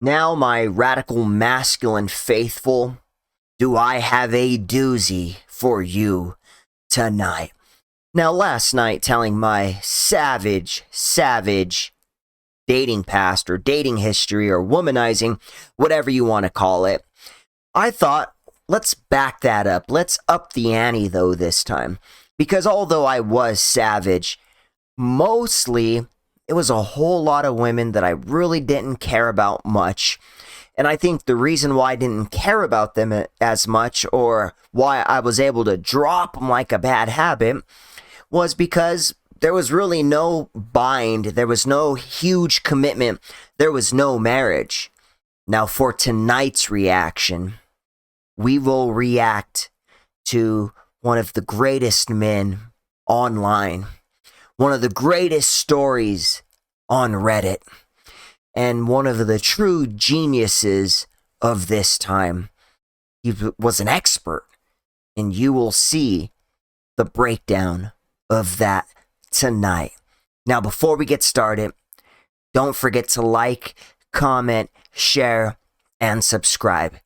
Now, my radical masculine faithful, do I have a doozy for you tonight. Now, last night, telling my savage dating past or dating history or womanizing, whatever you want to call it, I thought, let's back that up. Let's up the ante, though, this time. Because although I was savage, mostly it was a whole lot of women that I really didn't care about much. And I think the reason why I didn't care about them as much, or why I was able to drop them like a bad habit, was because there was really no bind. There was no huge commitment. There was no marriage. Now, for tonight's reaction, we will react to one of the greatest men online, one of the greatest stories on Reddit, and one of the true geniuses of this time. He was an expert, and you will see the breakdown of that tonight. Now, before we get started, don't forget to like, comment, share, and subscribe.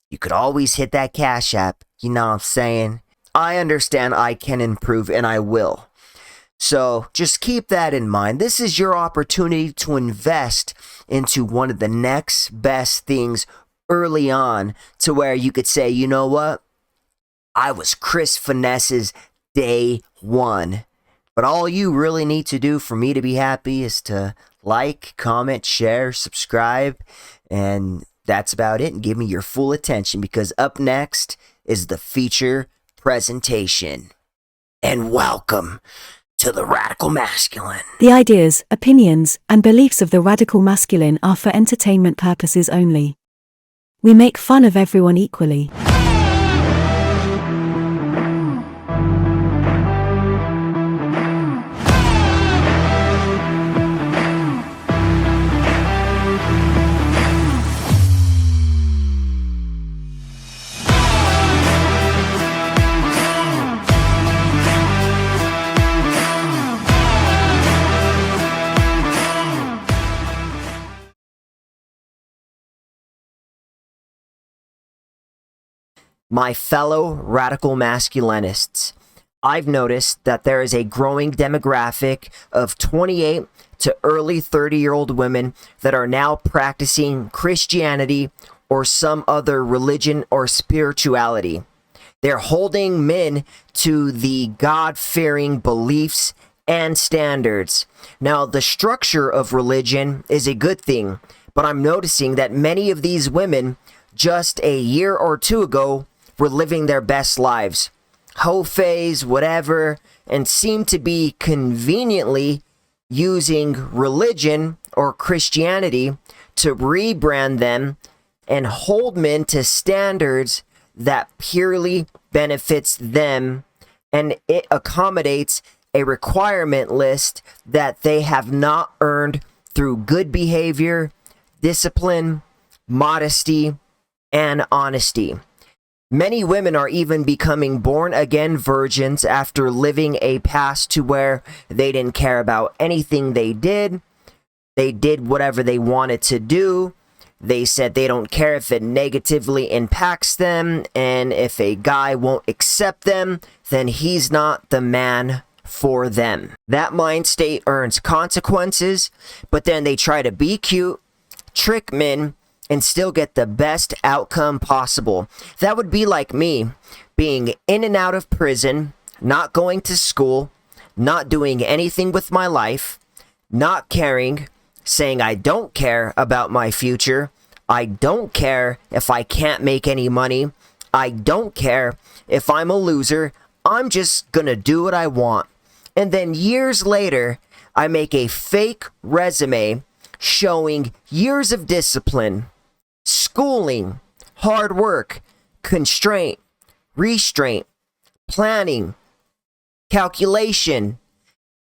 You could always hit that Cash App, you know what I'm saying? I understand I can improve, and I will. So just keep that in mind. This is your opportunity to invest into one of the next best things early on, to where you could say, you know what? I was Chris Finesse's day one. But all you really need to do for me to be happy is to like, comment, share, subscribe, and that's about it. And give me your full attention, because up next is the feature presentation. And welcome to the Radical Masculine. The ideas, opinions, and beliefs of the radical masculine are for entertainment purposes only. We make fun of everyone equally. My fellow radical masculinists, I've noticed that there is a growing demographic of 28 to early 30-year-old women that are now practicing Christianity or some other religion or spirituality. They're holding men to the God-fearing beliefs and standards. Now, the structure of religion is a good thing, but I'm noticing that many of these women just a year or two ago were living their best lives, hoe phase, whatever, and seem to be conveniently using religion or Christianity to rebrand them and hold men to standards that purely benefits them, and it accommodates a requirement list that they have not earned through good behavior, discipline, modesty, and honesty. Many women are even becoming born-again virgins after living a past to where they didn't care about anything they did. They did whatever they wanted to do. They said they don't care if it negatively impacts them, and if a guy won't accept them, then he's not the man for them. That mind state earns consequences, but then they try to be cute, trick men, and still get the best outcome possible. That would be like me being in and out of prison, not going to school, not doing anything with my life, not caring, saying I don't care about my future, I don't care if I can't make any money, I don't care if I'm a loser, I'm just gonna do what I want. And then years later, I make a fake resume showing years of discipline, schooling, hard work, constraint, restraint, planning, calculation,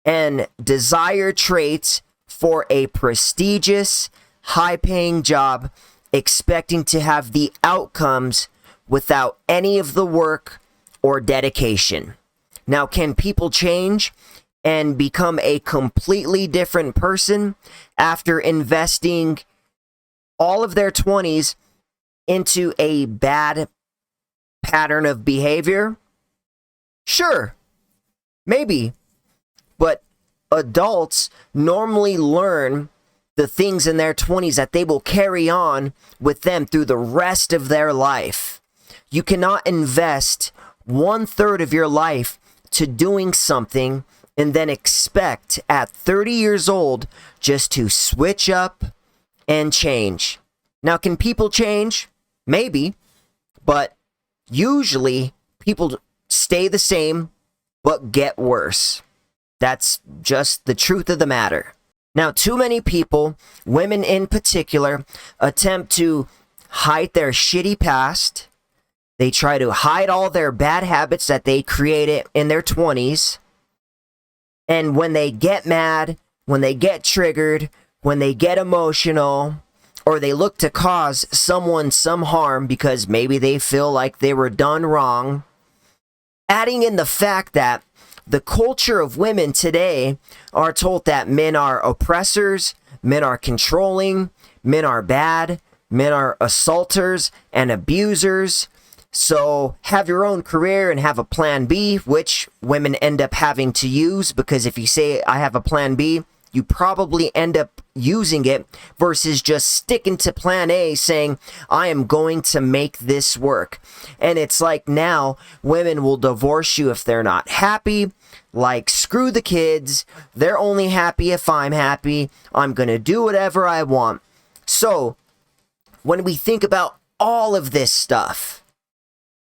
and desired traits for a prestigious, high-paying job, expecting to have the outcomes without any of the work or dedication. Now, can people change and become a completely different person after investing all of their 20s into a bad pattern of behavior? Sure, maybe. But adults normally learn the things in their 20s that they will carry on with them through the rest of their life. You cannot invest 1/3 of your life to doing something and then expect at 30 years old just to switch up and change. Now, can people change? Maybe, but usually people stay the same but get worse. That's just the truth of the matter. Now, too many people, women in particular, attempt to hide their shitty past. They try to hide all their bad habits that they created in their 20s. And when they get mad, when they get triggered, when they get emotional, or they look to cause someone some harm because maybe they feel like they were done wrong, adding in the fact that the culture of women today are told that men are oppressors, men are controlling, men are bad, men are assaulters and abusers. So have your own career and have a plan B, which women end up having to use, because if you say I have a plan B, you probably end up using it versus just sticking to plan A saying, I am going to make this work. And it's like now women will divorce you if they're not happy. Like, screw the kids. They're only happy if I'm happy. I'm going to do whatever I want. So when we think about all of this stuff,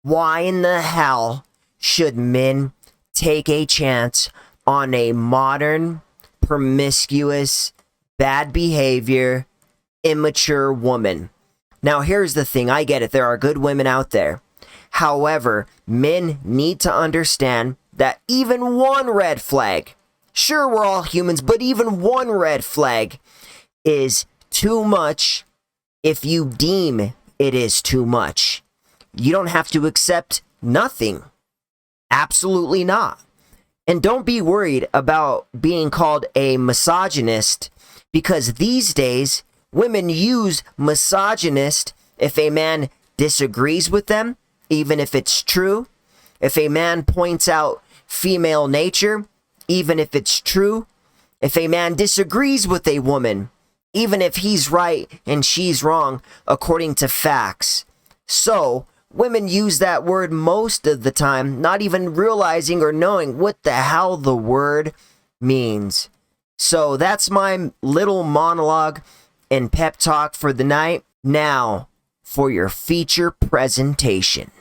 why in the hell should men take a chance on a modern, promiscuous, bad behavior, immature woman? Now, here's the thing. I get it. There are good women out there. However, men need to understand that even one red flag, sure, we're all humans, but even one red flag is too much if you deem it is too much. You don't have to accept nothing. Absolutely not. And don't be worried about being called a misogynist, because these days, women use misogynist if a man disagrees with them, even if it's true. If a man points out female nature, even if it's true. If a man disagrees with a woman, even if he's right and she's wrong, according to facts. So, women use that word most of the time, not even realizing or knowing what the hell the word means. So that's my little monologue and pep talk for the night. Now, for your feature presentation.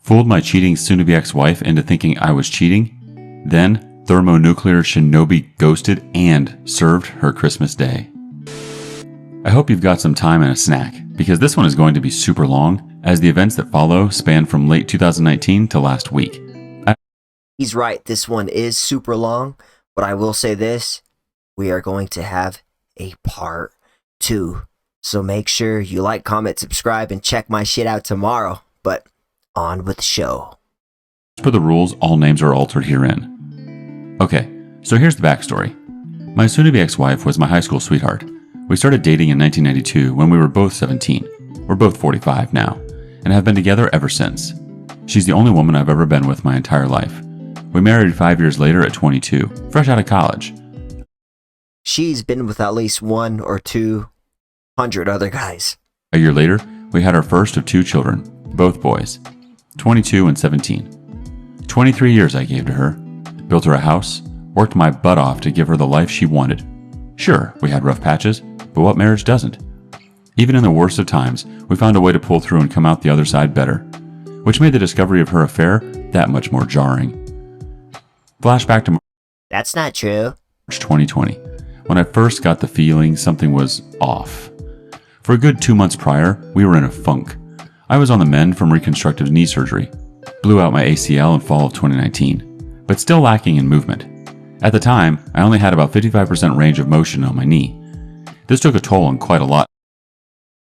Fooled my cheating soon-to-be ex-wife into thinking I was cheating, then thermonuclear shinobi ghosted and served her Christmas Day. I hope you've got some time and a snack, because this one is going to be super long, as the events that follow span from late 2019 to last week. He's right, this one is super long, but I will say this, we are going to have a part 2. So make sure you like, comment, subscribe, and check my shit out tomorrow. But on with the show. As per the rules, all names are altered herein. Okay, so here's the backstory. My soon-to-be ex-wife was my high school sweetheart. We started dating in 1992 when we were both 17. We're both 45 now, and have been together ever since. She's the only woman I've ever been with my entire life. We married 5 years later at 22, fresh out of college. She's been with at least 100 or 200 other guys. A year later, we had our first of 2 children, both boys, 22 and 17. 23 years I gave to her. Built her a house, worked my butt off to give her the life she wanted. Sure, we had rough patches, but what marriage doesn't? Even in the worst of times, we found a way to pull through and come out the other side better, which made the discovery of her affair that much more jarring. Flashback to That's not true. March 2020, when I first got the feeling something was off. For a good 2 months prior, we were in a funk. I was on the mend from reconstructive knee surgery, blew out my ACL in fall of 2019. But still lacking in movement. At the time, I only had about 55% range of motion on my knee. This took a toll on quite a lot.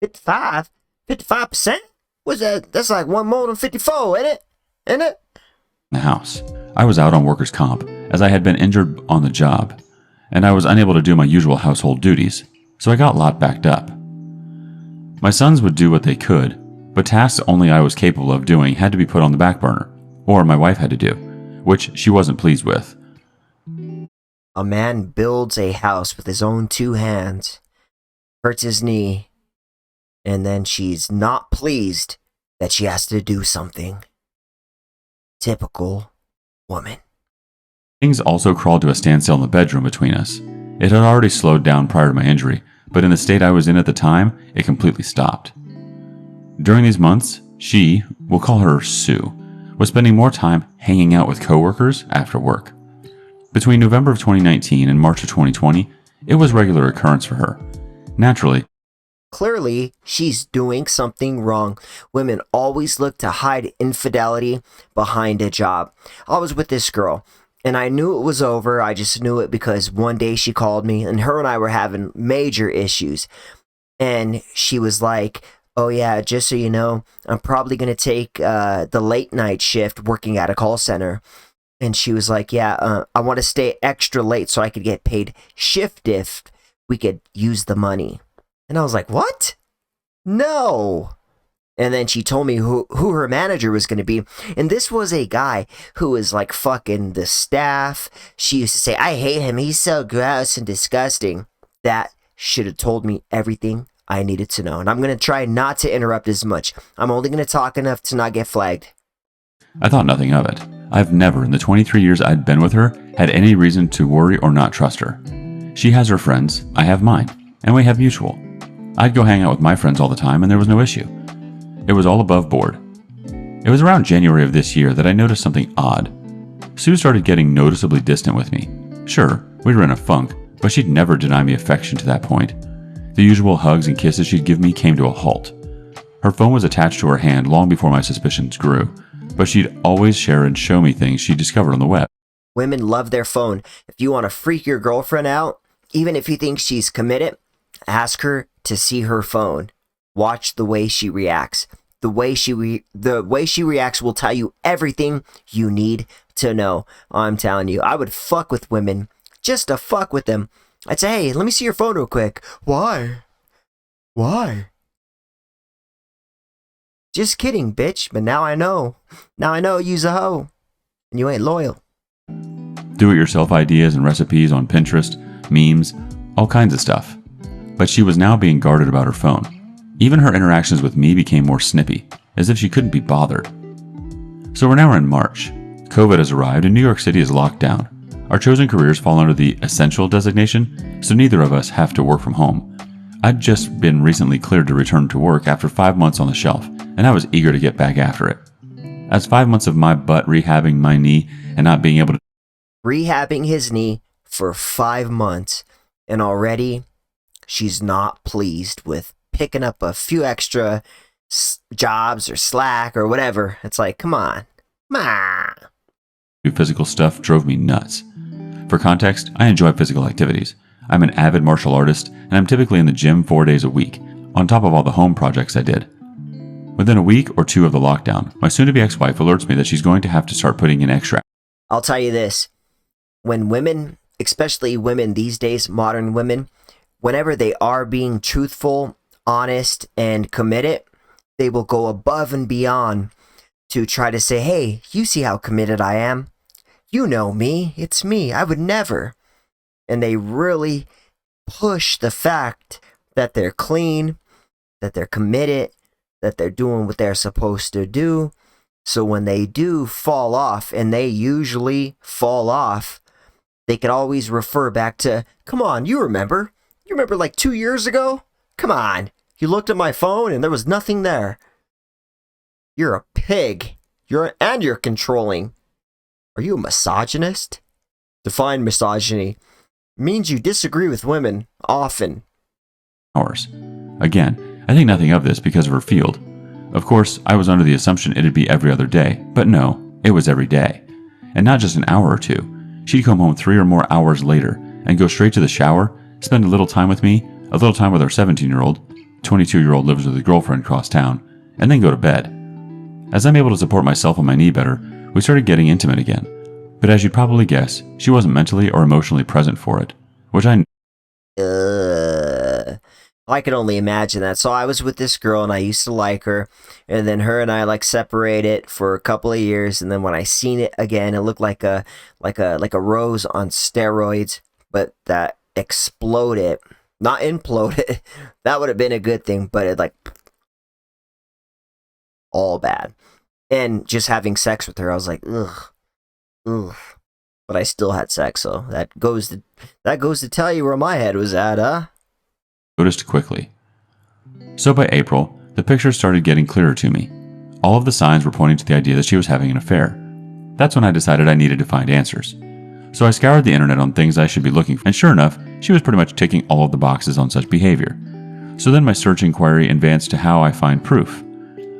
55? 55%? What's that? That's like one more than 54, ain't it? Ain't it? the house. I was out on workers' comp as I had been injured on the job, and I was unable to do my usual household duties, so I got a lot backed up. My sons would do what they could, but tasks only I was capable of doing had to be put on the back burner, or my wife had to do, which she wasn't pleased with. A man builds a house with his own 2 hands, hurts his knee, and then she's not pleased that she has to do something. Typical woman. Things also crawled to a standstill in the bedroom between us. It had already slowed down prior to my injury, but in the state I was in at the time, it completely stopped. During these months, she, we'll call her Sue, was spending more time hanging out with coworkers after work. Between November of 2019 and March of 2020, it was regular occurrence for her. Naturally, Clearly, she's doing something wrong. Women always look to hide infidelity behind a job. I was with this girl, and I knew it was over. I just knew it because one day she called me, and her and I were having major issues. And she was like, oh yeah, just so you know, I'm probably going to take the late night shift working at a call center. And she was like, yeah, I want to stay extra late so I could get paid shift if we could use the money. And I was like, what? No. And then she told me who her manager was going to be. And this was a guy who was like fucking the staff. She used to say, I hate him. He's so gross and disgusting. That should have told me everything I needed to know. And I'm going to try not to interrupt as much. I'm only going to talk enough to not get flagged. I thought nothing of it. I've never, in the 23 years I'd been with her, had any reason to worry or not trust her. She has her friends, I have mine, and we have mutual. I'd go hang out with my friends all the time and there was no issue. It was all above board. It was around January of this year that I noticed something odd. Sue started getting noticeably distant with me. Sure, we were in a funk, but she'd never deny me affection to that point. The usual hugs and kisses she'd give me came to a halt. Her phone was attached to her hand long before my suspicions grew, but she'd always share and show me things she discovered on the web. Women love their phone. If you want to freak your girlfriend out, even if you think she's committed, ask her to see her phone. Watch the way she reacts. The way she reacts will tell you everything you need to know. I'm telling you, I would fuck with women just to fuck with them. I'd say, hey, let me see your phone real quick. Why? Just kidding, bitch. But now I know. Now I know you's a hoe. And you ain't loyal. Do-it-yourself ideas and recipes on Pinterest, memes, all kinds of stuff. But she was now being guarded about her phone. Even her interactions with me became more snippy, as if she couldn't be bothered. So we're now in March. COVID has arrived and New York City is locked down. Our chosen careers fall under the essential designation, so neither of us have to work from home. I'd just been recently cleared to return to work after 5 months on the shelf, and I was eager to get back after it. As 5 months of my butt rehabbing my knee and not being able to rehabbing his knee for 5 months, and already she's not pleased with picking up a few extra jobs or slack or whatever. It's like, come on. do physical stuff drove me nuts. For context, I enjoy physical activities. I'm an avid martial artist, and I'm typically in the gym 4 days a week, on top of all the home projects I did. Within a week or two of the lockdown, my soon-to-be ex-wife alerts me that she's going to have to start putting in extra. I'll tell you this. When women, especially women these days, modern women, whenever they are being truthful, honest, and committed, they will go above and beyond to try to say, hey, you see how committed I am? You know me. It's me. I would never. And they really push the fact that they're clean, that they're committed, that they're doing what they're supposed to do. So when they do fall off, and they usually fall off, they can always refer back to, come on, you remember? You remember like 2 years ago? Come on. You looked at my phone and there was nothing there. You're a pig. You're controlling. Are you a misogynist? Define misogyny. Means you disagree with women often. Hours. Again, I think nothing of this because of her field. Of course, I was under the assumption it'd be every other day, but no, it was every day. And not just an hour or two. She'd come home 3 or more hours later and go straight to the shower, spend a little time with me, a little time with our 17-year-old, 22-year-old lives with a girlfriend across town, and then go to bed. As I'm able to support myself on my knee better, We started getting intimate again, but as you'd probably guess, she wasn't mentally or emotionally present for it, which I I could only imagine that. So I was with this girl and I used to like her, and then her and I like separated for a couple of years, and then when I seen it again, it looked like a rose on steroids, but that exploded, not imploded. That would have been a good thing, but it like all bad. And just having sex with her, I was like, ugh. But I still had sex, so that goes to tell you where my head was at, huh? noticed quickly. So by April, the pictures started getting clearer to me. All of the signs were pointing to the idea that she was having an affair. That's when I decided I needed to find answers. So I scoured the internet on things I should be looking for, and sure enough, she was pretty much ticking all of the boxes on such behavior. So then my search inquiry advanced to how I find proof.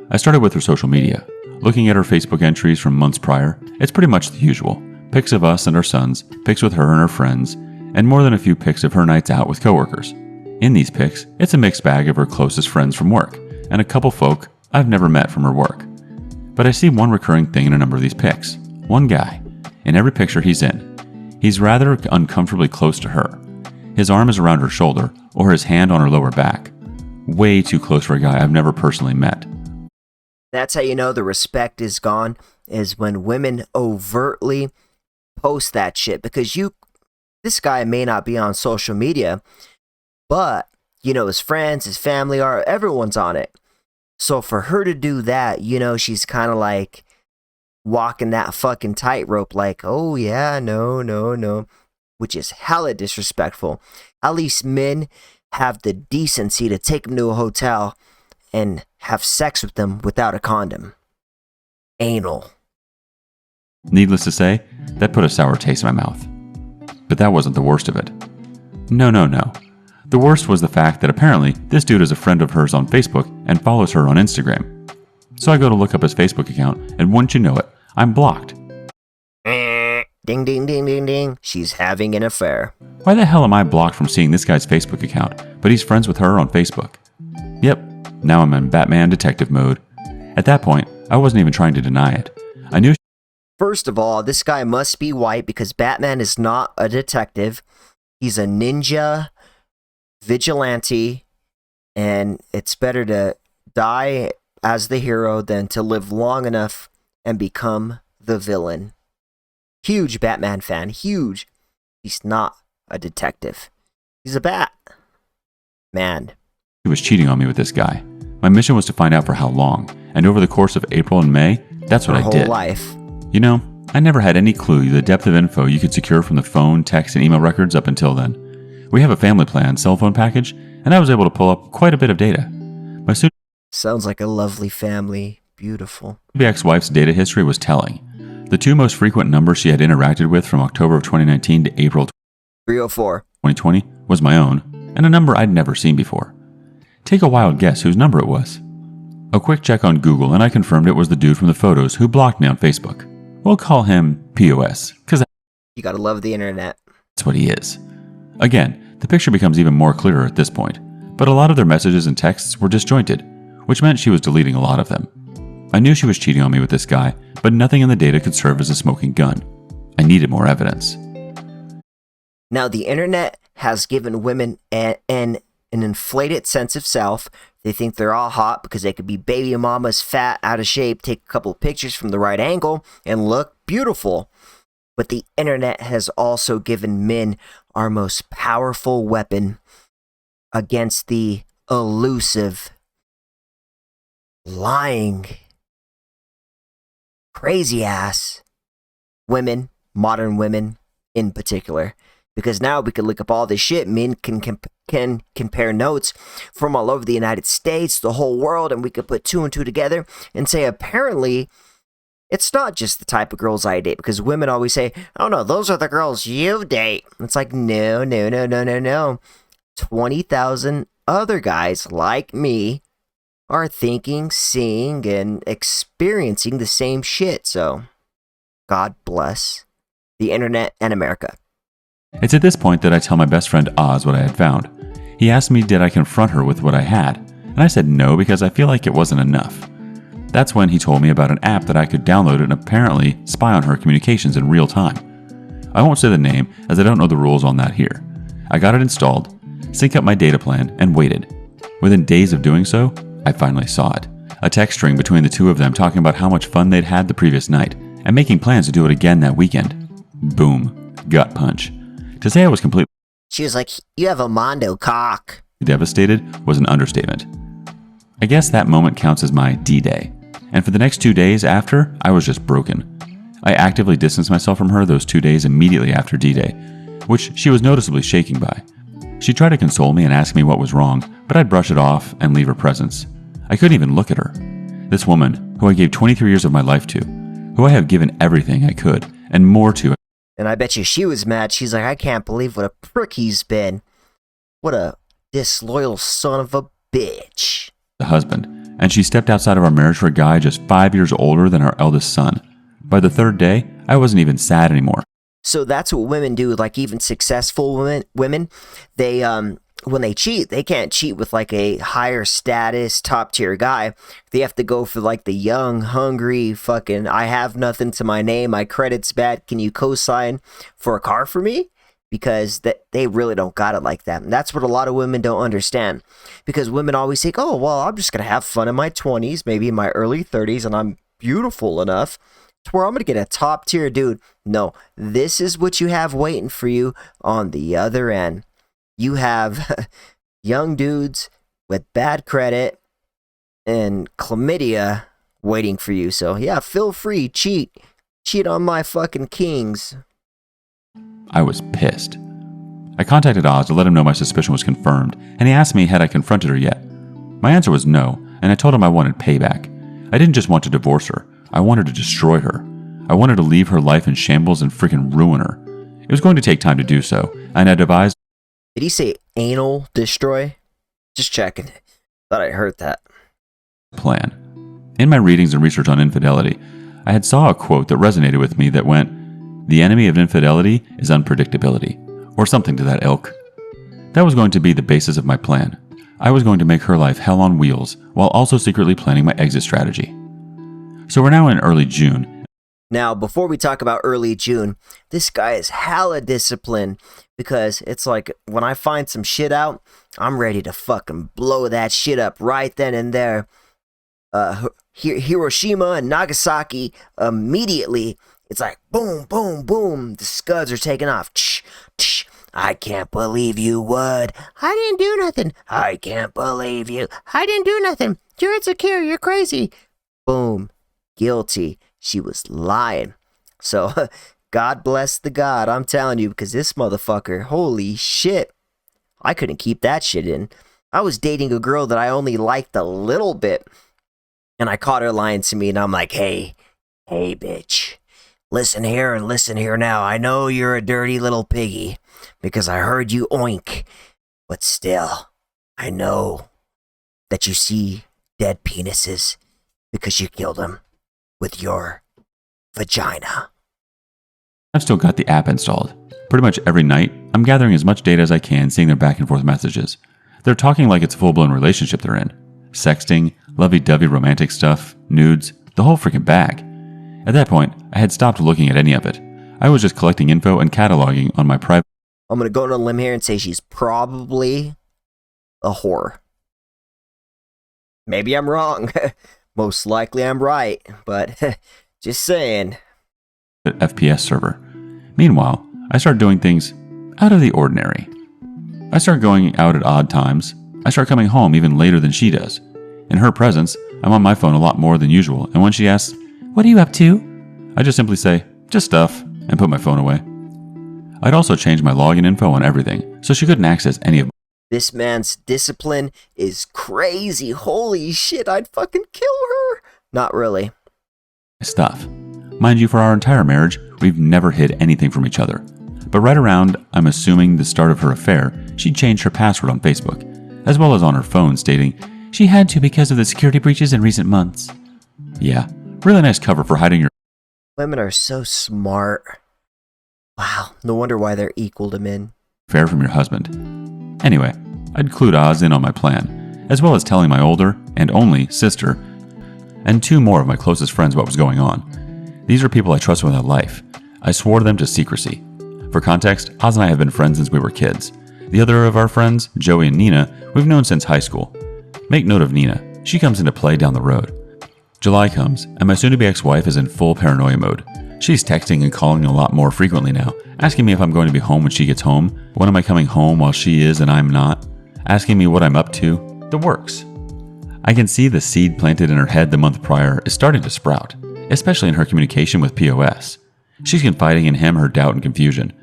I started with her social media. Looking at her Facebook entries from months prior, it's pretty much the usual. Pics of us and our sons, pics with her and her friends, and more than a few pics of her nights out with coworkers. In these pics, it's a mixed bag of her closest friends from work, and a couple folk I've never met from her work. But I see one recurring thing in a number of these pics. One guy. In every picture he's in, he's rather uncomfortably close to her. His arm is around her shoulder, or his hand on her lower back. Way too close for a guy I've never personally met. That's how you know the respect is gone, is when women overtly post that shit. Because this guy may not be on social media, but, his friends, his family everyone's on it. So for her to do that, she's kind of like walking that fucking tightrope like, oh yeah, no, which is hella disrespectful. At least men have the decency to take them to a hotel and have sex with them without a condom. Anal. Needless to say, that put a sour taste in my mouth. But that wasn't the worst of it. No. The worst was the fact that apparently this dude is a friend of hers on Facebook and follows her on Instagram. So I go to look up his Facebook account, and wouldn't you know it, I'm blocked. Ding, ding, ding, ding, ding. She's having an affair. Why the hell am I blocked from seeing this guy's Facebook account, but he's friends with her on Facebook? Yep, now I'm in Batman detective mode. At that point, I wasn't even trying to deny it. I knew. First of all, this guy must be white because Batman is not a detective. He's a ninja vigilante, and it's better to die as the hero than to live long enough and become the villain. Huge Batman fan, huge. He's not a detective. He's a bat man. He was cheating on me with this guy. My mission was to find out for how long, and over the course of April and May, that's what I did. Her whole life. I never had any clue the depth of info you could secure from the phone, text, and email records up until then. We have a family plan cell phone package, and I was able to pull up quite a bit of data. My Sounds like a lovely family. Beautiful. soon-to-be ex-wife's data history was telling. The two most frequent numbers she had interacted with from October of 2019 to April 304. 2020 was my own, and a number I'd never seen before. Take a wild guess whose number it was. A quick check on Google, and I confirmed it was the dude from the photos who blocked me on Facebook. We'll call him POS, because You gotta love the internet. that's what he is. Again, the picture becomes even more clearer at this point, but a lot of their messages and texts were disjointed, which meant she was deleting a lot of them. I knew she was cheating on me with this guy, but nothing in the data could serve as a smoking gun. I needed more evidence. Now, the internet has given women an inflated sense of self. They think they're all hot because they could be baby mamas, fat, out of shape, take a couple of pictures from the right angle, and look beautiful. But the internet has also given men our most powerful weapon against the elusive, lying, crazy ass women, modern women in particular. Because now we can look up all this shit. Men can compare notes from all over the United States, the whole world, and we could put two and two together and say, apparently, it's not just the type of girls I date. Because women always say, oh no, those are the girls you date. It's like, no. 20,000 other guys like me are thinking, seeing, and experiencing the same shit. So, God bless the internet and America. It's at this point that I tell my best friend Oz what I had found. He asked me did I confront her with what I had, and I said no because I feel like it wasn't enough. That's when he told me about an app that I could download and apparently spy on her communications in real time. I won't say the name as I don't know the rules on that here. I got it installed, synced up my data plan, and waited. Within days of doing so, I finally saw it. A text string between the two of them talking about how much fun they'd had the previous night and making plans to do it again that weekend. Boom. Gut punch. To say I was completely She was like, "You have a mondo cock." devastated was an understatement. I guess that moment counts as my D-Day. And for the next 2 days after, I was just broken. I actively distanced myself from her those 2 days immediately after D-Day, which she was noticeably shaking by. She tried to console me and ask me what was wrong, but I'd brush it off and leave her presence. I couldn't even look at her. This woman, who I gave 23 years of my life to, who I have given everything I could, and more to. And I bet you she was mad. She's like, "I can't believe what a prick he's been. What a disloyal son of a bitch." The husband, and she stepped outside of our marriage for a guy just 5 years older than our eldest son. By the third day, I wasn't even sad anymore. So that's what women do. Like, even successful women, they when they cheat, they can't cheat with like a higher status, top tier guy. They have to go for like the young, hungry, fucking, "I have nothing to my name, my credit's bad, can you co-sign for a car for me?" Because they really don't got it like that. And that's what a lot of women don't understand. Because women always think, "Oh, well, I'm just going to have fun in my 20s, maybe in my early 30s, and I'm beautiful enough to where I'm going to get a top tier dude." No, this is what you have waiting for you on the other end. You have young dudes with bad credit and chlamydia waiting for you. So yeah, feel free, cheat on my fucking kings. I was pissed. I contacted Oz to let him know my suspicion was confirmed, and he asked me had I confronted her yet. My answer was no, and I told him I wanted payback. I didn't just want to divorce her, I wanted to destroy her. I wanted to leave her life in shambles and freaking ruin her. It was going to take time to do so, and I devised. Did he say anal destroy? Just checking. Thought I heard that. Plan. In my readings and research on infidelity, I had saw a quote that resonated with me that went, "The enemy of infidelity is unpredictability," or something to that ilk. That was going to be the basis of my plan. I was going to make her life hell on wheels while also secretly planning my exit strategy. So we're now in early June. Now, before we talk about early June, this guy is hella disciplined because it's like when I find some shit out, I'm ready to fucking blow that shit up right then and there. Hiroshima and Nagasaki, immediately, it's like boom, boom, boom. The scuds are taking off. Tsh, tsh. "I can't believe you would. I didn't do nothing. I can't believe you. I didn't do nothing. You're insecure. You're crazy." Boom. Guilty. She was lying. So, God bless the God, I'm telling you, because this motherfucker, holy shit. I couldn't keep that shit in. I was dating a girl that I only liked a little bit, and I caught her lying to me, and I'm like, hey, bitch. Listen here and listen here now. I know you're a dirty little piggy because I heard you oink, but still, I know that you see dead penises because you killed them with your vagina. I've still got the app installed. Pretty much every night, I'm gathering as much data as I can, seeing their back and forth messages. They're talking like it's a full-blown relationship they're in. Sexting, lovey-dovey romantic stuff, nudes, the whole freaking bag. At that point, I had stopped looking at any of it. I was just collecting info and cataloging on my private. I'm going to go on a limb here and say she's probably a whore. Maybe I'm wrong. Most likely I'm right, but just saying. FPS server. Meanwhile, I start doing things out of the ordinary. I start going out at odd times. I start coming home even later than she does. In her presence, I'm on my phone a lot more than usual, and when she asks, "What are you up to?" I just simply say, "Just stuff," and put my phone away. I'd also changed my login info on everything, so she couldn't access any of This man's discipline is crazy. Holy shit, I'd fucking kill her. Not really. my stuff. Mind you, for our entire marriage, we've never hid anything from each other. But right around, I'm assuming, the start of her affair, she changed her password on Facebook, as well as on her phone, stating she had to because of the security breaches in recent months. Yeah, really nice cover for hiding your Women are so smart. Wow, no wonder why they're equal to men. affair from your husband. Anyway, I'd clued Oz in on my plan, as well as telling my older, and only, sister. and 2 more of my closest friends what was going on. These are people I trust with my life. I swore them to secrecy. For context, Oz and I have been friends since we were kids. The other of our friends, Joey and Nina, we've known since high school. Make note of Nina. She comes into play down the road. July comes, and my soon-to-be ex-wife is in full paranoia mode. She's texting and calling a lot more frequently now, asking me if I'm going to be home when she gets home, when am I coming home while she is and I'm not, asking me what I'm up to, the works. I can see the seed planted in her head the month prior is starting to sprout, especially in her communication with POS. She's confiding in him her doubt and confusion.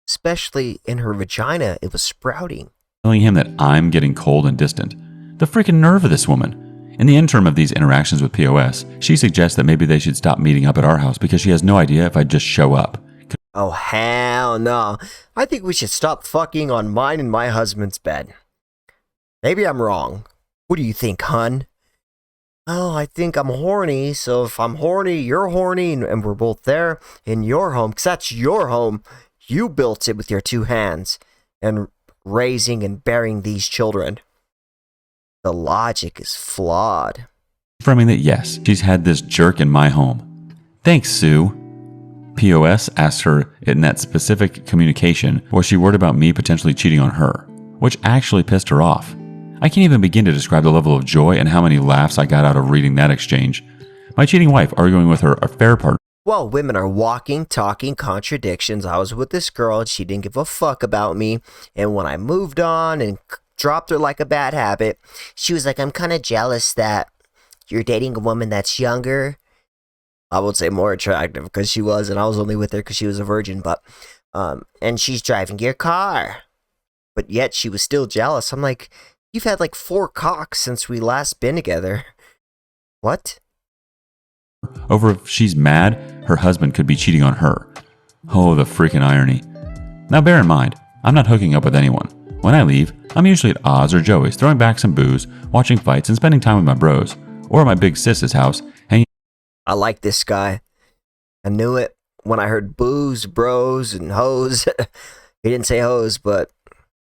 Especially in her vagina, it was sprouting. Telling him that I'm getting cold and distant. The freaking nerve of this woman. In the interim of these interactions with POS, she suggests that maybe they should stop meeting up at our house because she has no idea if I'd just show up. Oh, hell no. I think we should stop fucking on mine and my husband's bed. Maybe I'm wrong. What do you think, hun? Oh, I think I'm horny, so if I'm horny, you're horny, and we're both there in your home, because that's your home. You built it with your 2 hands, and raising and bearing these children. The logic is flawed. Confirming that yes, she's had this jerk in my home. Thanks, Sue. POS asked her in that specific communication, was she worried about me potentially cheating on her, which actually pissed her off. I can't even begin to describe the level of joy and how many laughs I got out of reading that exchange. My cheating wife arguing with her affair partner. Well, women are walking, talking contradictions. I was with this girl and she didn't give a fuck about me. And when I moved on and dropped her like a bad habit, she was like, I'm kind of jealous that you're dating a woman that's younger. I would say more attractive because she was, and I was only with her because she was a virgin, but, and she's driving your car. But yet she was still jealous. I'm like, you've had like 4 cocks since we last been together. What? Over if she's mad, her husband could be cheating on her. Oh, the freaking irony. Now bear in mind, I'm not hooking up with anyone. When I leave, I'm usually at Oz or Joey's throwing back some booze, watching fights, and spending time with my bros, or at my big sis's house, hanging. I like this guy. I knew it when I heard booze, bros, and hoes. He didn't say hoes, but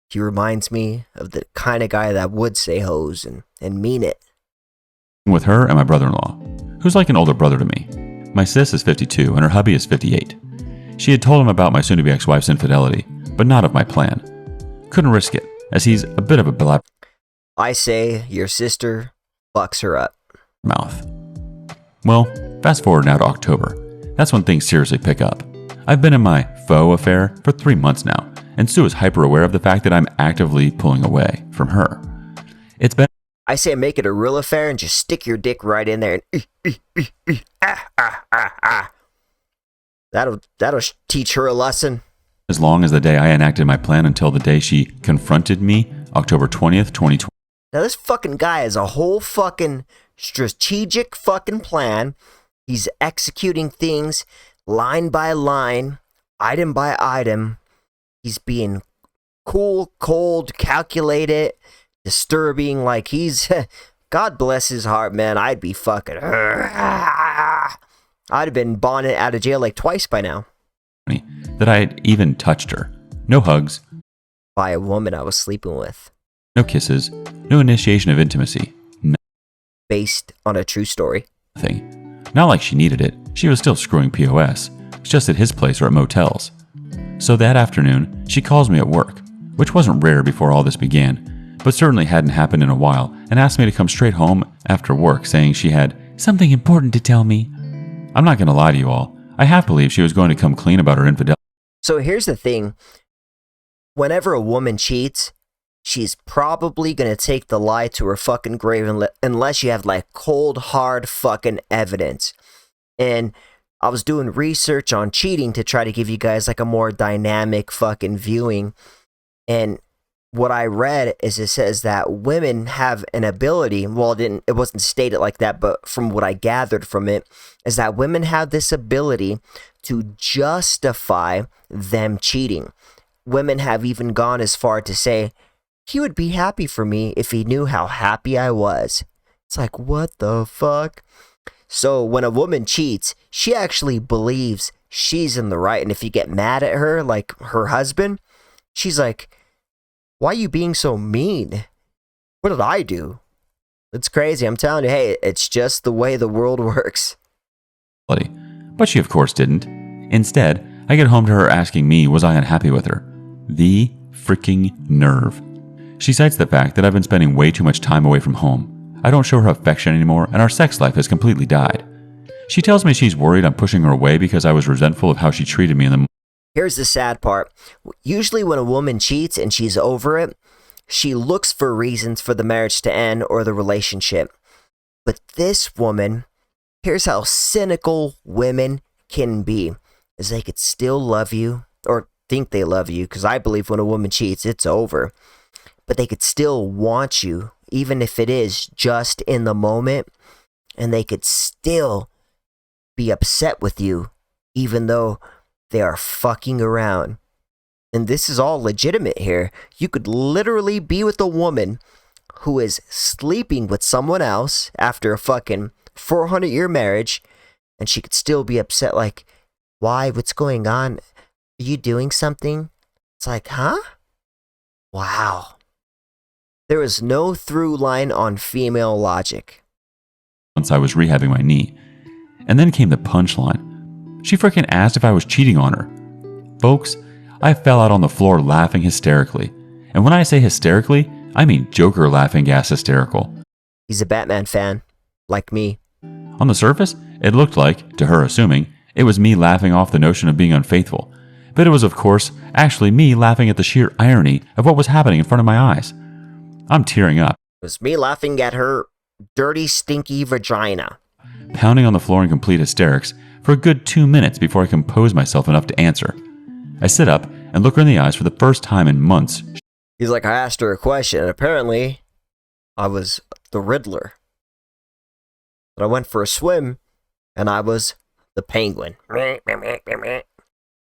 he reminds me of the kind of guy that would say hoes and mean it. With her and my brother-in-law, who's like an older brother to me. My sis is 52 and her hubby is 58. She had told him about my soon-to-be ex-wife's infidelity, but not of my plan. Couldn't risk it, as he's a bit of a blab. I say your sister fucks her up. Mouth. Well, fast forward now to October. That's when things seriously pick up. I've been in my faux affair for 3 months now, and Sue is hyper aware of the fact that I'm actively pulling away from her. It's been. I say make it a real affair and just stick your dick right in there and That'll teach her a lesson. As long as the day I enacted my plan until the day she confronted me, October 20th, 2020. Now this fucking guy has a whole fucking strategic fucking plan. He's executing things line by line, item by item. He's being cool, cold, calculated, disturbing, like he's... God bless his heart, man. I'd be fucking... I'd have been bonded out of jail like twice by now. That I had even touched her. No hugs. By a woman I was sleeping with. No kisses. No initiation of intimacy. Based on a true story. Nothing. Not like she needed it. She was still screwing POS. It's just at his place or at motels. So that afternoon, she calls me at work, which wasn't rare before all this began, but certainly hadn't happened in a while, and asked me to come straight home after work, saying she had something important to tell me. I'm not going to lie to you all. I half believe she was going to come clean about her infidelity. So here's the thing. Whenever a woman cheats, she's probably going to take the lie to her fucking grave unless you have like cold, hard fucking evidence. And I was doing research on cheating to try to give you guys like a more dynamic fucking viewing. And what I read is it says that women have an ability, well, it wasn't stated like that, but from what I gathered from it, is that women have this ability to justify them cheating. Women have even gone as far to say, he would be happy for me if he knew how happy I was. It's like, what the fuck? So when a woman cheats, she actually believes she's in the right. And if you get mad at her, like her husband, she's like, why are you being so mean? What did I do? It's crazy. I'm telling you, hey, it's just the way the world works. But she, of course, didn't. Instead, I get home to her asking me, was I unhappy with her? The freaking nerve. She cites the fact that I've been spending way too much time away from home. I don't show her affection anymore, and our sex life has completely died. She tells me she's worried I'm pushing her away because I was resentful of how she treated me in the. Here's the sad part. Usually when a woman cheats and she's over it, she looks for reasons for the marriage to end or the relationship. But this woman, here's how cynical women can be, is they could still love you or think they love you, because I believe when a woman cheats, it's over. But they could still want you, even if it is just in the moment, and they could still be upset with you, even though they are fucking around. And this is all legitimate here. You could literally be with a woman who is sleeping with someone else after a fucking 400-year marriage, and she could still be upset, like, why? What's going on? Are you doing something? It's like, huh? Wow. There is no through line on female logic. Once I was rehabbing my knee. And then came the punchline. She freaking asked if I was cheating on her. Folks, I fell out on the floor laughing hysterically. And when I say hysterically, I mean Joker laughing gas hysterical. He's a Batman fan, like me. On the surface, it looked like, to her assuming, it was me laughing off the notion of being unfaithful. But it was, of course, actually me laughing at the sheer irony of what was happening in front of my eyes. I'm tearing up. It was me laughing at her dirty, stinky vagina. Pounding on the floor in complete hysterics for a good 2 minutes before I compose myself enough to answer. I sit up and look her in the eyes for the first time in months. He's like, I asked her a question, and apparently I was the Riddler. But I went for a swim, and I was the Penguin.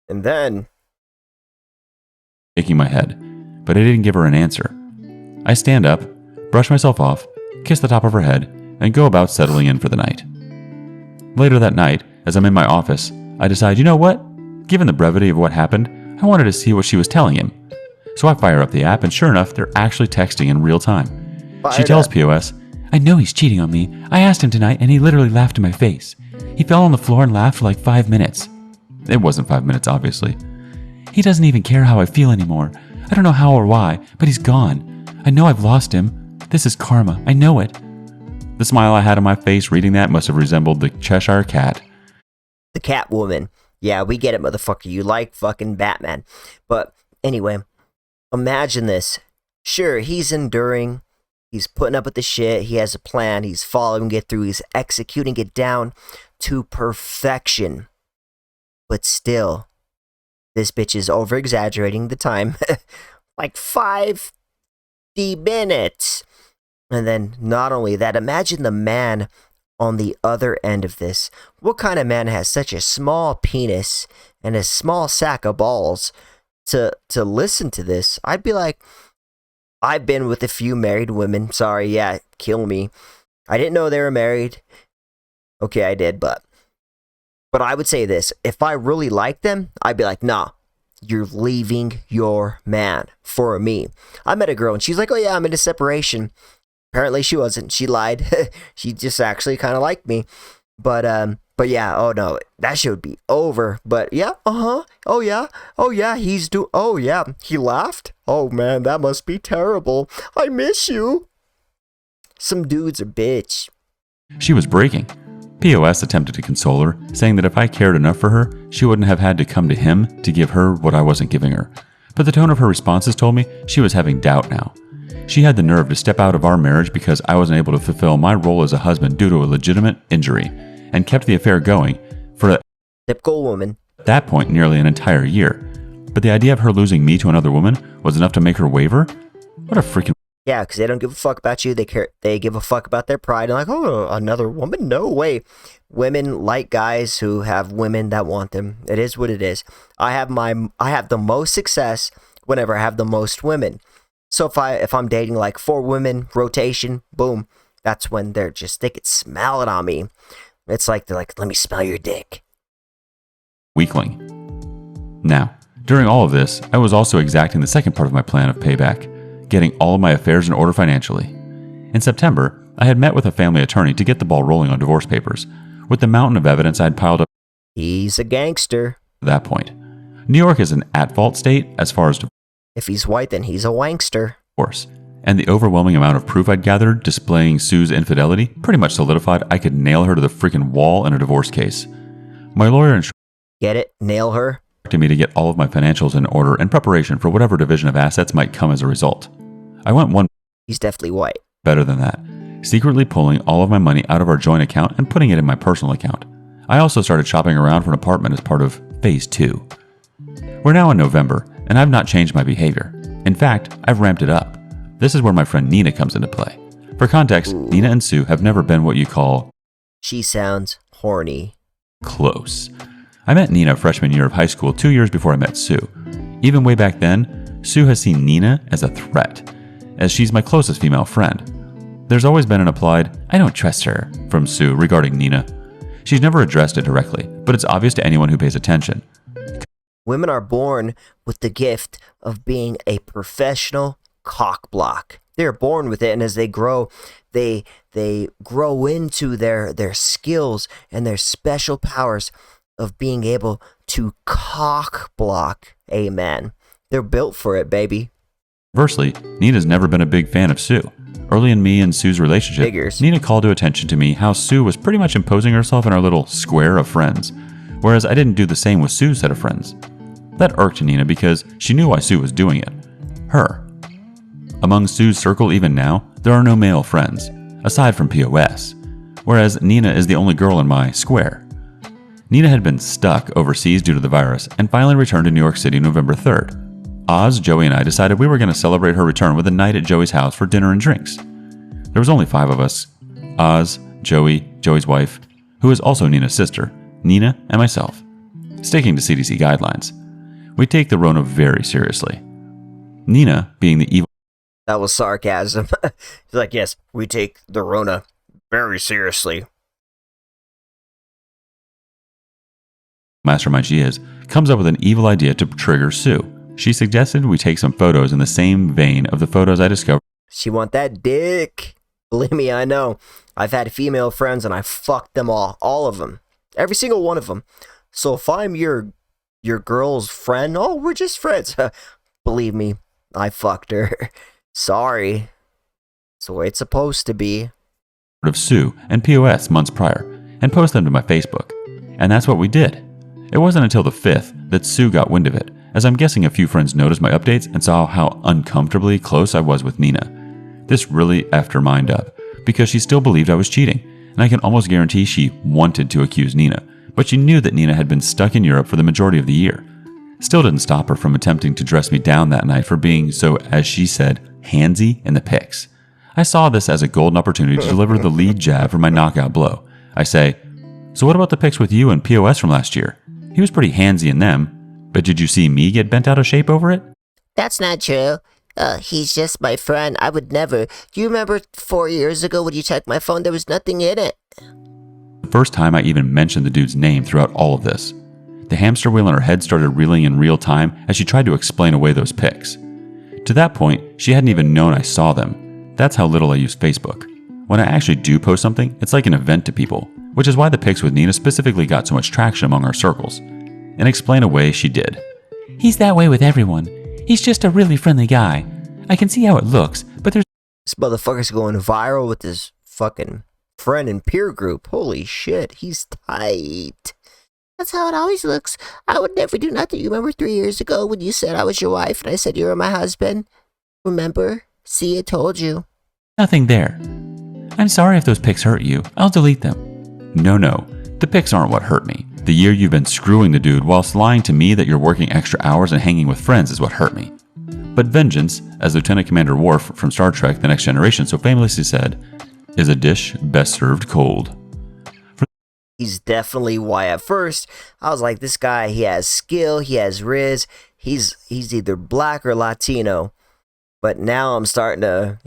And then... shaking my head, but I didn't give her an answer. I stand up, brush myself off, kiss the top of her head, and go about settling in for the night. Later that night, as I'm in my office, I decide, you know what? Given the brevity of what happened, I wanted to see what she was telling him. So I fire up the app, and sure enough, they're actually texting in real time. She tells POS, I know he's cheating on me. I asked him tonight, and he literally laughed in my face. He fell on the floor and laughed for like 5 minutes. It wasn't 5 minutes, obviously. He doesn't even care how I feel anymore. I don't know how or why, but he's gone. I know I've lost him. This is karma. I know it. The smile I had on my face reading that must have resembled the Cheshire Cat. The Catwoman. Yeah, we get it, motherfucker. You like fucking Batman. But anyway, imagine this. Sure, he's enduring. He's putting up with the shit. He has a plan. He's following it through. He's executing it down to perfection. But still, this bitch is over-exaggerating the time. Like 50 minutes. And then, not only that, imagine the man on the other end of this. What kind of man has such a small penis and a small sack of balls to listen to this? I'd be like, I've been with a few married women. Sorry, yeah, kill me. I didn't know they were married. Okay, I did, but I would say this. If I really liked them, I'd be like, nah, you're leaving your man for me. I met a girl and she's like, oh yeah, I'm in a separation. Apparently she wasn't. She lied. She just actually kind of liked me. But yeah, oh no, that shit would be over. But yeah, oh yeah, oh yeah, he laughed? Oh man, that must be terrible. I miss you. Some dude's a bitch. She was breaking. POS attempted to console her, saying that if I cared enough for her, she wouldn't have had to come to him to give her what I wasn't giving her. But the tone of her responses told me she was having doubt now. She had the nerve to step out of our marriage because I wasn't able to fulfill my role as a husband due to a legitimate injury, and kept the affair going for typical woman. At that point nearly an entire year. But the idea of her losing me to another woman was enough to make her waver? What a freaking... Yeah, because they don't give a fuck about you. They give a fuck about their pride. And like, oh, another woman? No way. Women like guys who have women that want them. It is what it is. I have the most success whenever I have the most women. So if I'm dating like 4 women, rotation, boom, that's when they could smell it on me. It's like, they're like, let me smell your dick. Weakling. Now, during all of this, I was also exacting the second part of my plan of payback, getting all of my affairs in order financially. In September, I had met with a family attorney to get the ball rolling on divorce papers. With the mountain of evidence I'd piled up He's a gangster. at that point. New York is an at-fault state as far as If he's white, then he's a wankster. divorce, and the overwhelming amount of proof I'd gathered displaying Sue's infidelity pretty much solidified I could nail her to the freaking wall in a divorce case. My lawyer Get it? Nail her? instructed me to get all of my financials in order in preparation for whatever division of assets might come as a result. I went one He's definitely white. better than that, secretly pulling all of my money out of our joint account and putting it in my personal account. I also started shopping around for an apartment as part of Phase 2. We're now in November, and I've not changed my behavior. In fact, I've ramped it up. This is where my friend Nina comes into play. For context, Nina and Sue have never been what you call She sounds horny. close. I met Nina freshman year of high school 2 years before I met Sue. Even way back then, Sue has seen Nina as a threat, as she's my closest female friend. There's always been an implied, "I don't trust her," from Sue regarding Nina. She's never addressed it directly, but it's obvious to anyone who pays attention. Women are born with the gift of being a professional cockblock. They're born with it, and as they grow, they grow into their skills and their special powers of being able to cock block a man. They're built for it, baby. Conversely, Nina's never been a big fan of Sue. Early in me and Sue's relationship, Figures. Nina called to attention to me how Sue was pretty much imposing herself in our little square of friends, whereas I didn't do the same with Sue's set of friends. That irked Nina because she knew why Sue was doing it. Her. Among Sue's circle even now, there are no male friends, aside from POS, whereas Nina is the only girl in my square. Nina had been stuck overseas due to the virus and finally returned to New York City November 3rd. Oz, Joey, and I decided we were going to celebrate her return with a night at Joey's house for dinner and drinks. There was only 5 of us: Oz, Joey, Joey's wife, who is also Nina's sister, Nina, and myself. Sticking to CDC guidelines. We take the Rona very seriously. Nina, being the evil That was sarcasm. He's like, yes, we take the Rona very seriously. mastermind she is, comes up with an evil idea to trigger Sue. She suggested we take some photos in the same vein of the photos I discovered She want that dick. Believe me, I know. I've had female friends and I fucked them all of them. Every single one of them. So if I'm your girl's friend, oh, we're just friends. Believe me, I fucked her. Sorry. It's the way it's supposed to be. of Sue and POS months prior and post them to my Facebook. And that's what we did. It wasn't until the 5th that Sue got wind of it, as I'm guessing a few friends noticed my updates and saw how uncomfortably close I was with Nina. This really effed her mind up, because she still believed I was cheating, and I can almost guarantee she wanted to accuse Nina, but she knew that Nina had been stuck in Europe for the majority of the year. Still didn't stop her from attempting to dress me down that night for being so, as she said, handsy in the pics. I saw this as a golden opportunity to deliver the lead jab for my knockout blow. I say, "So what about the pics with you and POS from last year? He was pretty handsy in them, but did you see me get bent out of shape over it?" That's not true. He's just my friend. I would never. Do you remember 4 years ago when you checked my phone? There was nothing in it. The first time I even mentioned the dude's name throughout all of this. The hamster wheel in her head started reeling in real time as she tried to explain away those pics. To that point, she hadn't even known I saw them. That's how little I use Facebook. When I actually do post something, it's like an event to people, which is why the pics with Nina specifically got so much traction among our circles. And explain away she did. "He's that way with everyone. He's just a really friendly guy. I can see how it looks, but there's..." This motherfucker's going viral with his fucking friend and peer group. Holy shit, he's tight. That's how it always looks. I would never do nothing. You remember 3 years ago when you said I was your wife and I said you were my husband? Remember? See, I told you. nothing there. "I'm sorry if those pics hurt you. I'll delete them." No. The pics aren't what hurt me. The year you've been screwing the dude whilst lying to me that you're working extra hours and hanging with friends is what hurt me. But vengeance, as Lieutenant Commander Worf from Star Trek The Next Generation so famously said, is a dish best served cold. He's definitely why at first I was like, this guy, he has skill, he has riz, he's either black or Latino. But now I'm starting to,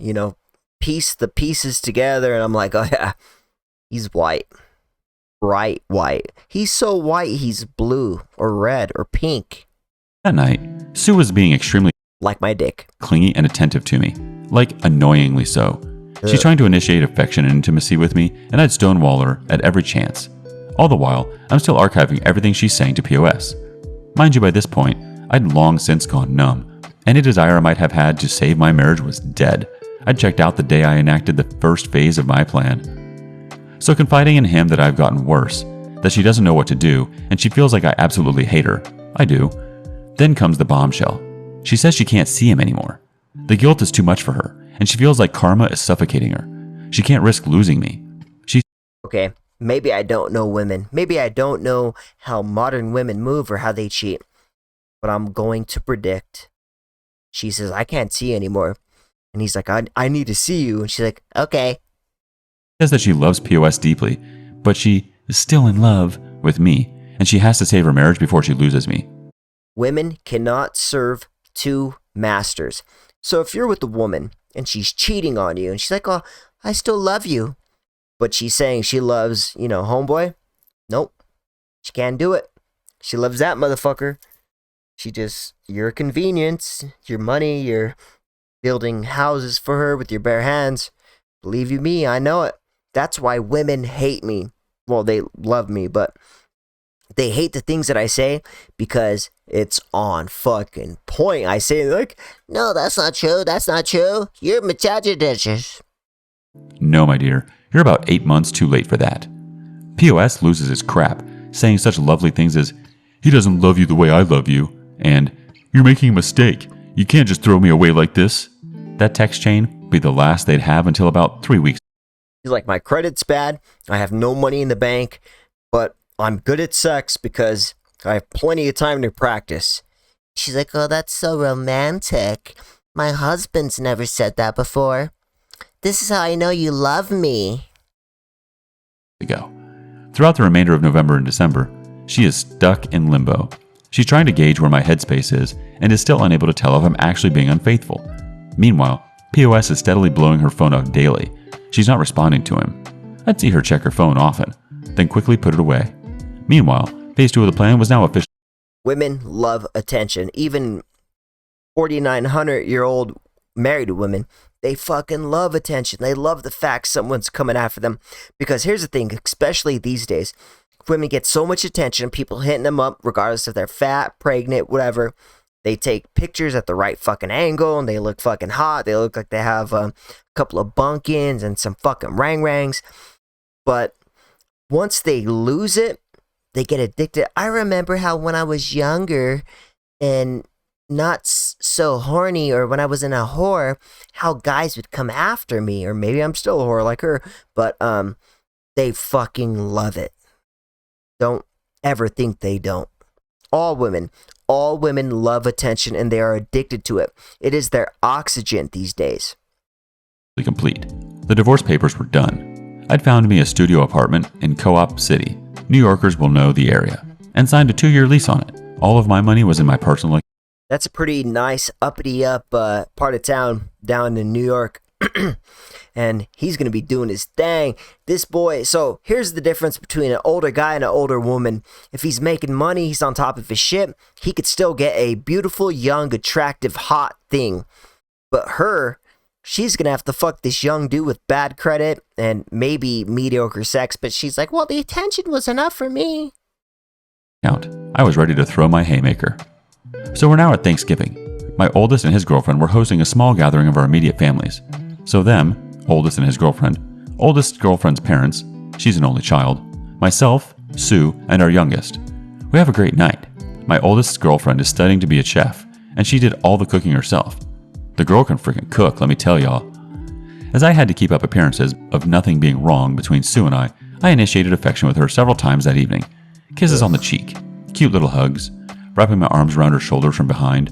piece the pieces together and I'm like, oh yeah, he's white. Bright white. He's so white he's blue or red or pink. That night, Sue was being extremely Like my dick. clingy and attentive to me, like annoyingly so. She's trying to initiate affection and intimacy with me, and I'd stonewall her at every chance. All the while, I'm still archiving everything she's saying to POS. Mind you, by this point, I'd long since gone numb. Any desire I might have had to save my marriage was dead. I'd checked out the day I enacted the first phase of my plan. So confiding in him that I've gotten worse, that she doesn't know what to do, and she feels like I absolutely hate her. I do. Then comes the bombshell. She says she can't see him anymore. The guilt is too much for her, and she feels like karma is suffocating her. She can't risk losing me. Okay, maybe I don't know women. Maybe I don't know how modern women move or how they cheat. But I'm going to predict. She says, I can't see anymore. And he's like, I need to see you. And she's like, okay. Says that she loves POS deeply, but she is still in love with me, and she has to save her marriage before she loses me. Women cannot serve two masters. So if you're with a woman and she's cheating on you and she's like, oh, I still love you, but she's saying she loves, homeboy, nope, she can't do it. She loves that motherfucker. You're a convenience, your money, you're building houses for her with your bare hands. Believe you me, I know it. That's why women hate me. Well, they love me, but they hate the things that I say because it's on fucking point. I say like, No, that's not true. That's not true. You're misogynist. No, my dear, you're about 8 months too late for that. POS loses his crap, saying such lovely things as, he doesn't love you the way I love you, and you're making a mistake. You can't just throw me away like this. That text chain would be the last they'd have until about 3 weeks. he's like, my credit's bad. I have no money in the bank, but I'm good at sex because I have plenty of time to practice. She's like, oh, that's so romantic. My husband's never said that before. This is how I know you love me. Ago. Throughout the remainder of November and December, she is stuck in limbo. She's trying to gauge where my headspace is and is still unable to tell if I'm actually being unfaithful. Meanwhile, POS is steadily blowing her phone up daily. She's not responding to him. I'd see her check her phone often, then quickly put it away. Meanwhile, phase 2 of the plan was now official. Women love attention. Even 4,900-year-old married women, they fucking love attention. They love the fact someone's coming after them. Because here's the thing, especially these days, women get so much attention, people hitting them up, regardless if they're fat, pregnant, whatever. They take pictures at the right fucking angle, and they look fucking hot. They look like they have a couple of bunkins and some fucking rang-rangs. But once they lose it, they get addicted. I remember how when I was younger and not so horny, or when I was in a whore, how guys would come after me, or maybe I'm still a whore like her, but they fucking love it. Don't ever think they don't. All women love attention, and they are addicted to it. It is their oxygen these days. Complete. The divorce papers were done. I'd found me a studio apartment in Co-op City. New Yorkers will know the area, and signed a 2-year lease on it. All of my money was in my personal. That's a pretty nice uppity up part of town down in New York. And he's going to be doing his thing. This boy, so here's the difference between an older guy and an older woman. If he's making money, he's on top of his shit, he could still get a beautiful, young, attractive, hot thing. But her, she's going to have to fuck this young dude with bad credit and maybe mediocre sex. But she's like, well, the attention was enough for me. I was ready to throw my haymaker. So we're now at Thanksgiving. My oldest and his girlfriend were hosting a small gathering of our immediate families. So them, oldest and his girlfriend, oldest girlfriend's parents, she's an only child, myself, Sue, and our youngest. We have a great night. My oldest girlfriend is studying to be a chef, and she did all the cooking herself. The girl can freaking cook, let me tell y'all. As I had to keep up appearances of nothing being wrong between Sue and I initiated affection with her several times that evening. Kisses on the cheek, cute little hugs, wrapping my arms around her shoulders from behind.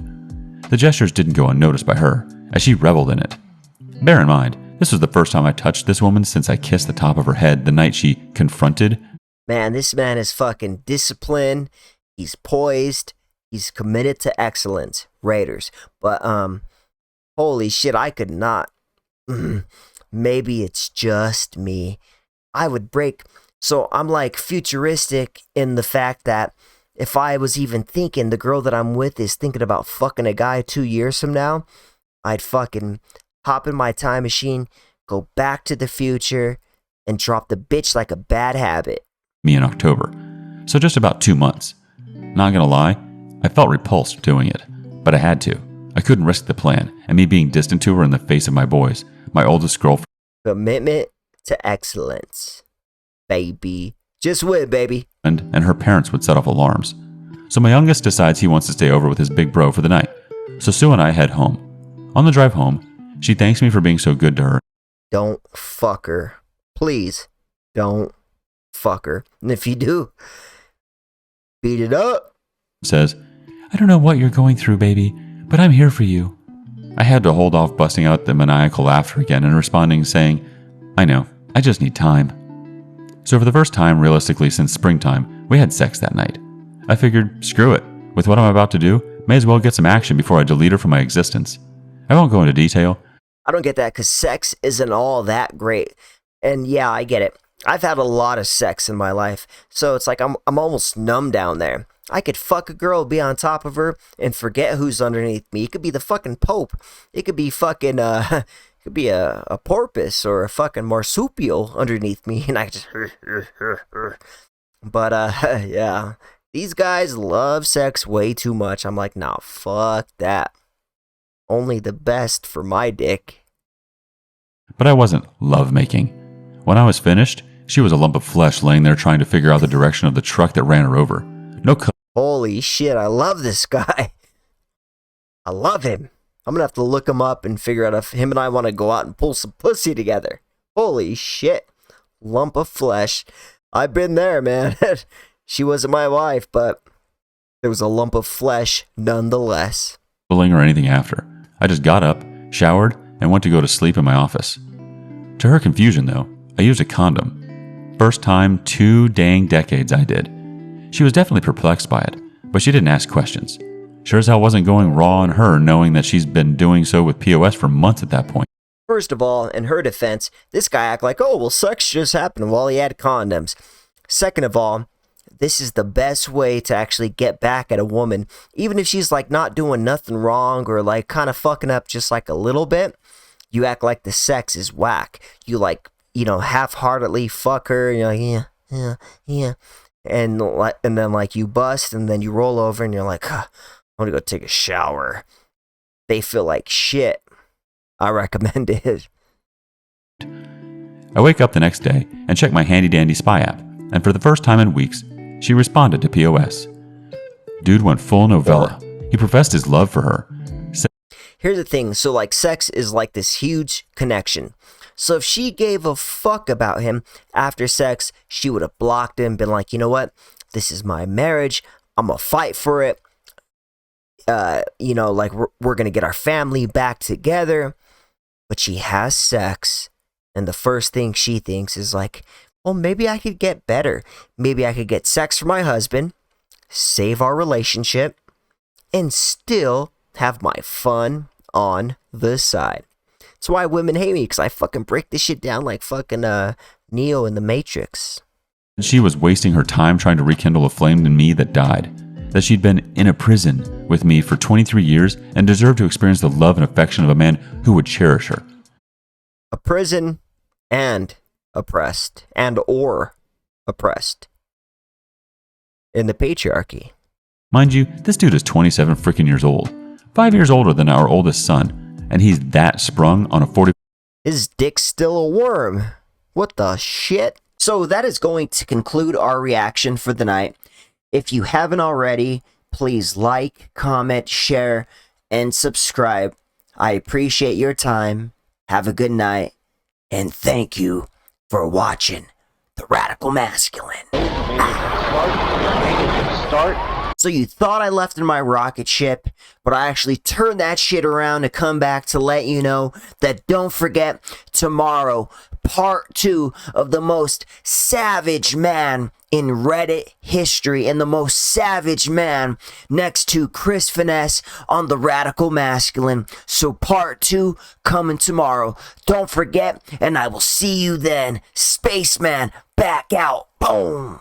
The gestures didn't go unnoticed by her, as she reveled in it. Bear in mind, this was the first time I touched this woman since I kissed the top of her head the night she confronted. Man, this man is fucking disciplined. He's poised. He's committed to excellence. Raiders. But, holy shit, I could not. Maybe it's just me. I would break. So I'm like futuristic in the fact that if I was even thinking the girl that I'm with is thinking about fucking a guy 2 years from now, I'd fucking hop in my time machine, go back to the future, and drop the bitch like a bad habit. Me in October. So just about 2 months. Not gonna lie, I felt repulsed doing it, but I had to. I couldn't risk the plan, and me being distant to her in the face of my boys, my oldest girlfriend. Commitment to excellence, baby. Just win, baby. And her parents would set off alarms. So my youngest decides he wants to stay over with his big bro for the night. So Sue and I head home. On the drive home, she thanks me for being so good to her. Don't fuck her. Please, don't fuck her. And if you do, beat it up. Says, I don't know what you're going through, baby, but I'm here for you. I had to hold off busting out the maniacal laughter again and responding saying, I know, I just need time. So for the first time, realistically, since springtime, we had sex that night. I figured, screw it. With what I'm about to do, may as well get some action before I delete her from my existence. I won't go into detail. I don't get that because sex isn't all that great. And yeah, I get it. I've had a lot of sex in my life, so it's like I'm almost numb down there. I could fuck a girl, be on top of her, and forget who's underneath me. It could be the fucking Pope. It could be fucking, it could be a porpoise or a fucking marsupial underneath me, and I just... But, yeah. These guys love sex way too much. I'm like, nah, fuck that. Only the best for my dick. But I wasn't lovemaking. When I was finished, she was a lump of flesh laying there trying to figure out the direction of the truck that ran her over. No Holy shit, I love this guy. I love him. I'm gonna have to look him up and figure out if him and I want to go out and pull some pussy together. Holy shit. Lump of flesh. I've been there, man. She wasn't my wife, but there was a lump of flesh nonetheless. Or anything after. I just got up, showered, and went to go to sleep in my office. To her confusion, though, I used a condom. First time, 2 dang decades I did. She was definitely perplexed by it, but she didn't ask questions. Sure as hell wasn't going raw on her, knowing that she's been doing so with POS for months at that point. First of all, in her defense, this guy acted like, oh, well, sex just happened while he had condoms. Second of all, this is the best way to actually get back at a woman, even if she's like not doing nothing wrong or like kind of fucking up just like a little bit. You act like the sex is whack. You like, half-heartedly fuck her, and you're like, yeah. And then like you bust, and then you roll over, and you're like, I want to go take a shower. They feel like shit. I recommend it. I wake up the next day and check my handy-dandy spy app, and for the first time in weeks, she responded to POS. Dude went full novella. He professed his love for her. Here's the thing. So, like, sex is like this huge connection. So if she gave a fuck about him after sex, she would have blocked him, been like, you know what? This is my marriage. I'm going to fight for it. Like, we're going to get our family back together. But she has sex. And the first thing she thinks is like, well, maybe I could get better. Maybe I could get sex for my husband, save our relationship, and still have my fun on the side. That's why women hate me, because I fucking break this shit down like fucking Neo in the Matrix. She was wasting her time trying to rekindle a flame in me that died. That she'd been in a prison with me for 23 years and deserved to experience the love and affection of a man who would cherish her. A prison and oppressed or oppressed in the patriarchy. Mind you, this dude is 27 freaking years old, 5 years older than our oldest son, and he's that sprung on a 40. His dick's still a worm. What the shit? So that is going to conclude our reaction for the night. If you haven't already, please like, comment, share, and subscribe. I appreciate your time. Have a good night, and thank you for watching The Radical Masculine. So you thought I left in my rocket ship, but I actually turned that shit around to come back to let you know that don't forget, tomorrow, part 2 of the most savage man in Reddit history and the most savage man next to Chris Finesse on The Radical Masculine. So part 2 coming tomorrow. Don't forget, and I will see you then. Spaceman, back out. Boom.